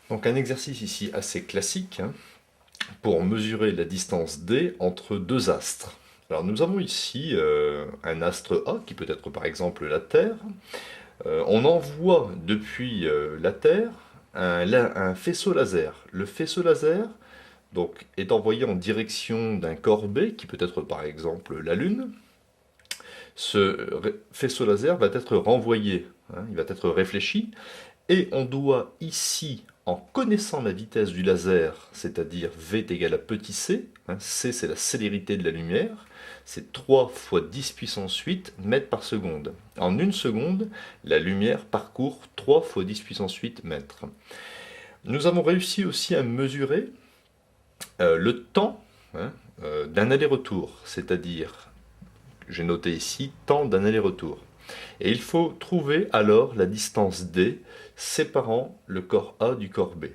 Donc un exercice ici assez classique hein, pour mesurer la distance d entre deux astres. Alors nous avons ici un astre A qui peut être par exemple la Terre. On envoie depuis la Terre un faisceau laser. Le faisceau laser donc, est envoyé en direction d'un corps B qui peut être par exemple la Lune. Ce faisceau laser va être renvoyé, hein, il va être réfléchi. Et on doit ici, en connaissant la vitesse du laser, c'est-à-dire v est égal à petit c, hein, c c'est la célérité de la lumière, c'est 3 fois 10 puissance 8 mètres par seconde. En une seconde, la lumière parcourt 3 fois 10 puissance 8 mètres. Nous avons réussi aussi à mesurer le temps hein, d'un aller-retour, c'est-à-dire, j'ai noté ici, temps d'un aller-retour. Et il faut trouver alors la distance d séparant le corps A du corps B.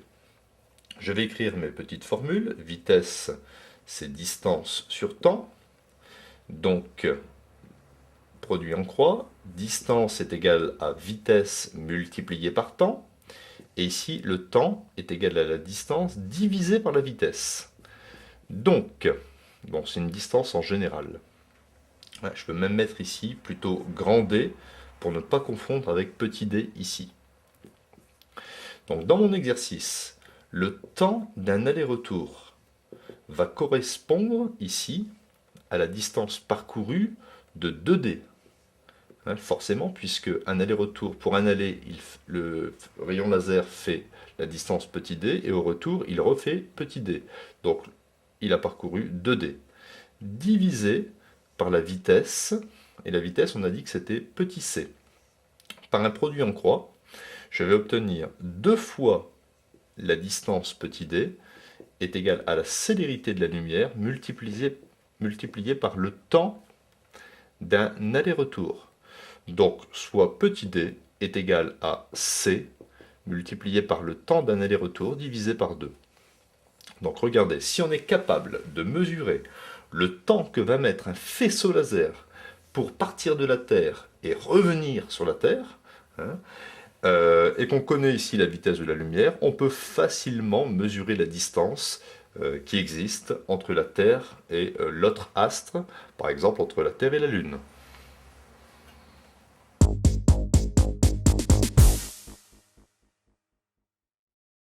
Je vais écrire mes petites formules. Vitesse, c'est distance sur temps. Donc, produit en croix. Distance est égal à vitesse multipliée par temps. Et ici, le temps est égal à la distance divisée par la vitesse. Donc, bon, c'est une distance en général. Je peux même mettre ici plutôt grand D pour ne pas confondre avec petit d ici. Donc dans mon exercice, le temps d'un aller-retour va correspondre ici à la distance parcourue de 2D. Forcément, puisque un aller-retour, pour un aller, le rayon laser fait la distance petit d, et au retour, il refait petit d. Donc il a parcouru 2D. Divisé par la vitesse, et la vitesse, on a dit que c'était petit c. Par un produit en croix, je vais obtenir 2 fois la distance petit d est égale à la célérité de la lumière multipliée par le temps d'un aller-retour. Donc, soit petit d est égal à c multiplié par le temps d'un aller-retour divisé par 2. Donc regardez, si on est capable de mesurer le temps que va mettre un faisceau laser pour partir de la Terre et revenir sur la Terre, hein, et qu'on connaît ici la vitesse de la lumière, on peut facilement mesurer la distance qui existe entre la Terre et l'autre astre, par exemple entre la Terre et la Lune.